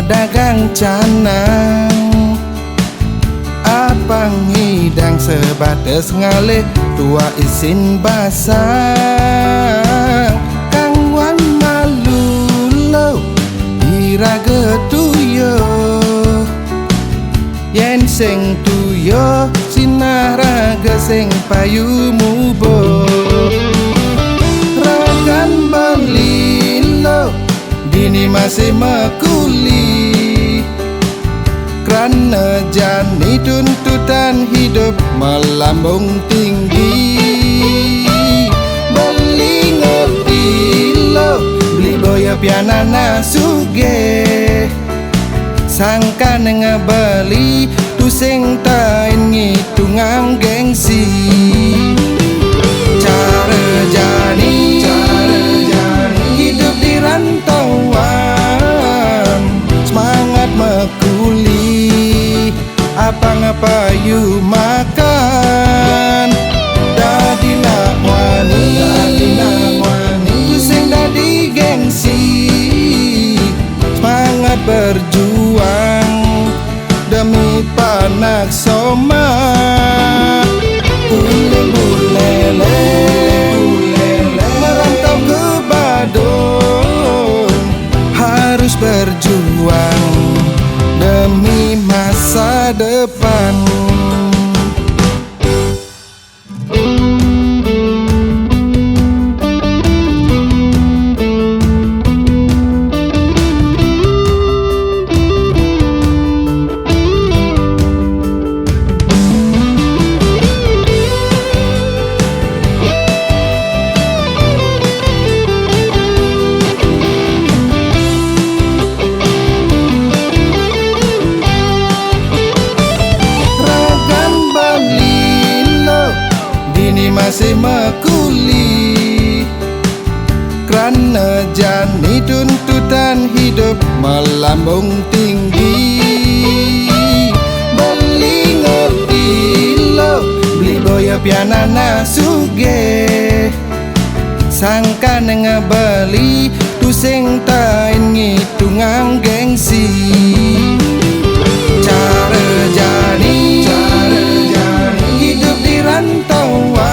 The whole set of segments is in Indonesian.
pedagang canang, apang hidang sebatas ngalih tua isin basang. Kang wan malu lo iraga tuyo, yen sing tuyo sinaraga sing payu mubo. Ragan beli lo dini masih makuli, karena jani tuntutan hidup melambung tinggi. Beli ngerti lo beli boya pianana suge, sangka nengah beli tu sing tain ngitungang gengsi. Cara jani hidup di rantauan, semangat mekuli, apa-apa you makan. Dadi nak wani tu sing dadi gengsi, semangat berjuang demi panak soma. Ulele merantau ke Badung, harus berjuang demi masa depan. Masih makuli, karena jani tuntutan hidup melambung tinggi. Beli ngerti lo beli boya pianana suge, sangka nengah beli tu sing tain ngitungang gengsi. Cara jani hidup di rantauan,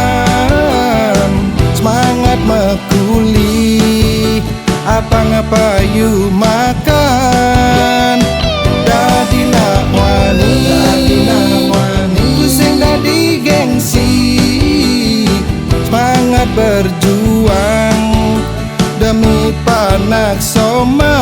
semangat mekuli, apa-apa you makan. Dadi nak wani tu sing dadi gengsi, semangat berjuang demi panak soma.